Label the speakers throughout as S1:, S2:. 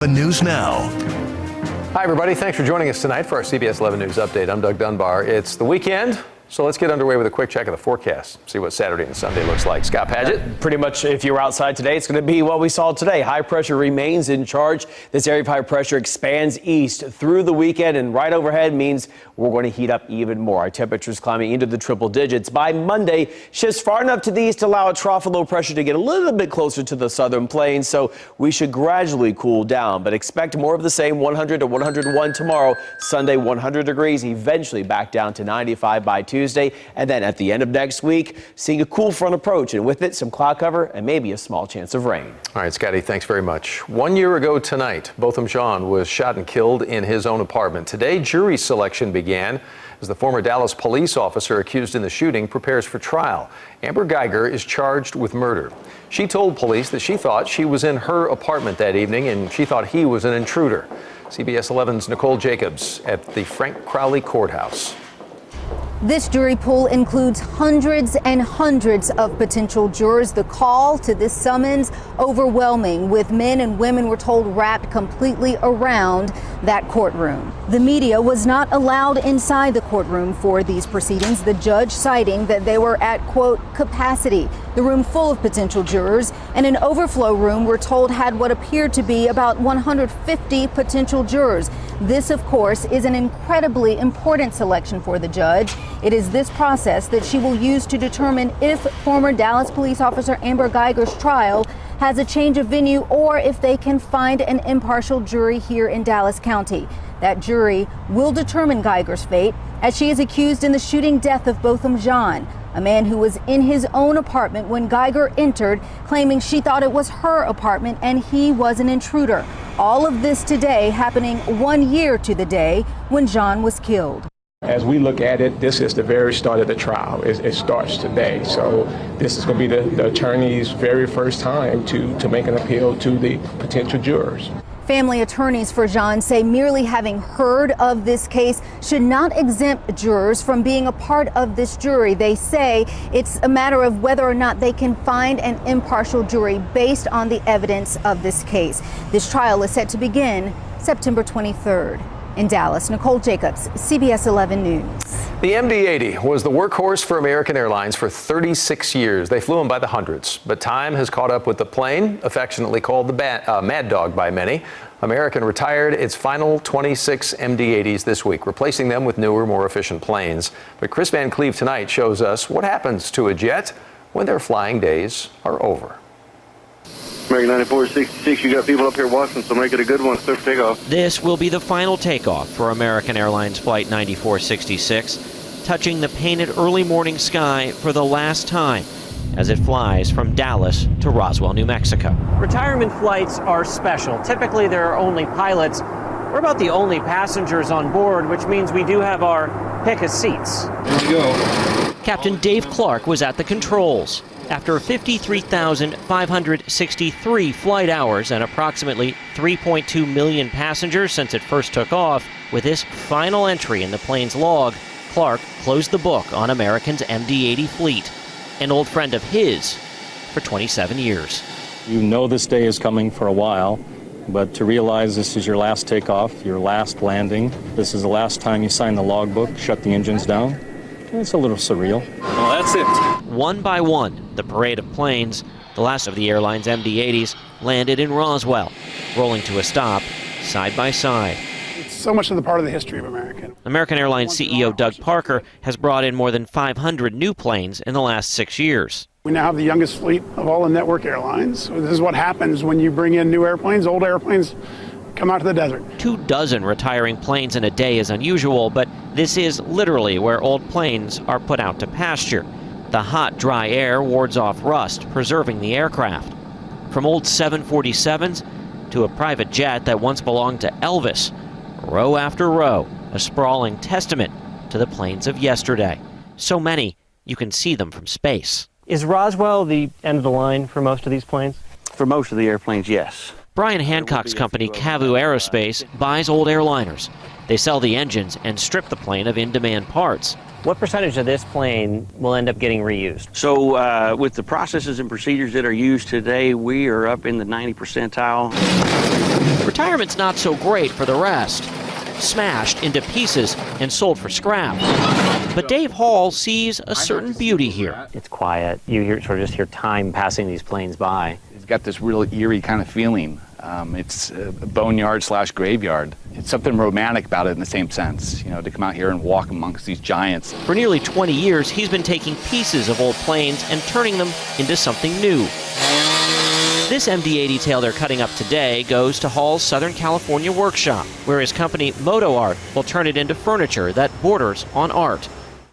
S1: The News Now.
S2: Hi, everybody. Thanks for joining us tonight for our CBS 11 News Update. I'm Doug Dunbar. It's the weekend, so let's get underway with a quick check of the forecast. See what Saturday and Sunday looks like. Scott Padgett.
S3: Pretty much, if you were outside today, it's going to be what we saw today. High pressure remains in charge. This area of high pressure expands east through the weekend, and right overhead means we're going to heat up even more. Our temperatures climbing into the triple digits. By Monday, shifts far enough to the east to allow a trough of low pressure to get a little bit closer to the southern plains, so we should gradually cool down. But expect more of the same, 100 to 101 tomorrow. Sunday, 100 degrees, eventually back down to 95 by Tuesday. And then at the end of next week, seeing a cool front approach, and with it, some cloud cover and maybe a small chance of rain.
S2: All right, Scotty, thanks very much. 1 year ago tonight, Botham Jean was shot and killed in his own apartment. Today, jury selection began as the former Dallas police officer accused in the shooting prepares for trial. Amber Geiger is charged with murder. She told police that she thought she was in her apartment that evening and she thought he was an intruder. CBS 11's Nicole Jacobs at the Frank Crowley Courthouse.
S4: This jury pool includes hundreds and hundreds of potential jurors. The call to this summons overwhelming, with men and women, we're told, wrapped completely around that courtroom. The media was not allowed inside the courtroom for these proceedings, the judge citing that they were at, quote, capacity. The room full of potential jurors, and an overflow room, we're told, had what appeared to be about 150 potential jurors. This, of course, is an incredibly important selection for the judge. It is this process that she will use to determine if former Dallas police officer Amber Geiger's trial has a change of venue or if they can find an impartial jury here in Dallas County. That jury will determine Geiger's fate, as she is accused in the shooting death of Botham Jean, a man who was in his own apartment when Geiger entered, claiming she thought it was her apartment and he was an intruder. All of this today happening 1 year to the day when Jean was killed.
S5: As we look at it, this is the very start of the trial. It starts today. So this is going to be the attorney's very first time to make an appeal to the potential jurors.
S4: Family attorneys for Jean say merely having heard of this case should not exempt jurors from being a part of this jury. They say it's a matter of whether or not they can find an impartial jury based on the evidence of this case. This trial is set to begin September 23rd. In Dallas, Nicole Jacobs, CBS 11 News.
S2: The MD-80 was the workhorse for American Airlines for 36 years. They flew them by the hundreds, but time has caught up with the plane, affectionately called the Mad Dog by many. American retired its final 26 MD-80s this week, replacing them with newer, more efficient planes. But Chris Van Cleve tonight shows us what happens to a jet when their flying days are over.
S6: American 9466, you got people up here watching, so make it a good one. Clear for takeoff.
S7: This will be the final takeoff for American Airlines Flight 9466, touching the painted early morning sky for the last time as it flies from Dallas to Roswell, New Mexico.
S8: Retirement flights are special. Typically, there are only pilots. We're about the only passengers on board, which means we do have our pick of seats.
S6: Here we go.
S7: Captain Dave Clark was at the controls. After 53,563 flight hours and approximately 3.2 million passengers since it first took off, with this final entry in the plane's log, Clark closed the book on American's MD-80 fleet, an old friend of his for 27 years.
S9: You know this day is coming for a while, but to realize this is your last takeoff, your last landing, this is the last time you sign the logbook, shut the engines down, it's a little surreal.
S6: Well, that's it.
S7: One by one, the parade of planes, the last of the airline's MD-80s, landed in Roswell, rolling to a stop, side by side.
S10: It's so much of the part of the history of American.
S7: American Airlines CEO Doug Parker has brought in more than 500 new planes in the last 6 years.
S10: We now have the youngest fleet of all the network airlines. So this is what happens when you bring in new airplanes. Old airplanes come out to the desert.
S7: 24 retiring planes in a day is unusual, but this is literally where old planes are put out to pasture. The hot, dry air wards off rust, preserving the aircraft. From old 747s to a private jet that once belonged to Elvis, row after row, a sprawling testament to the planes of yesterday. So many, you can see them from space.
S8: Is Roswell the end of the line for most of these planes?
S11: For most of the airplanes, yes.
S7: Brian Hancock's company, Cavu Aerospace, buys old airliners. They sell the engines and strip the plane of in-demand parts.
S8: What percentage of this plane will end up getting reused?
S11: So with the processes and procedures that are used today, we are up in the 90 percentile.
S7: Retirement's not so great for the rest. Smashed into pieces and sold for scrap. But Dave Hall sees a certain beauty here.
S8: It's quiet. You just hear time passing these planes by.
S1: It's got this real eerie kind of feeling. It's a boneyard / graveyard. It's something romantic about it in the same sense, you know, to come out here and walk amongst these giants.
S7: For nearly 20 years, he's been taking pieces of old planes and turning them into something new. This MD-80 tail they're cutting up today goes to Hall's Southern California workshop, where his company Moto Art will turn it into furniture that borders on art.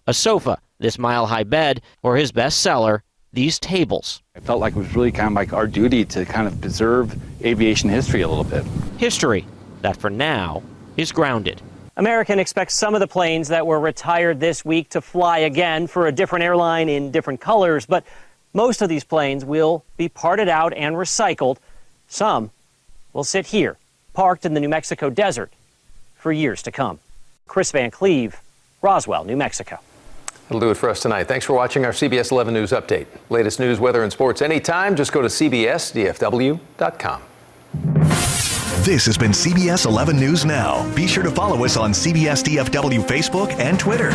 S7: A sofa, this mile-high bed, or his bestseller, these tables.
S1: I felt like it was really kind of like our duty to kind of preserve aviation history a little bit.
S7: History that, for now, is grounded.
S8: American expects some of the planes that were retired this week to fly again for a different airline in different colors, but most of these planes will be parted out and recycled. Some will sit here, parked in the New Mexico desert, for years to come. Chris Van Cleve, Roswell, New Mexico.
S2: That'll do it for us tonight. Thanks for watching our CBS 11 News Update. Latest news, weather, and sports anytime. Just go to cbsdfw.com.
S12: This has been CBS 11 News Now. Be sure to follow us on CBS DFW Facebook and Twitter.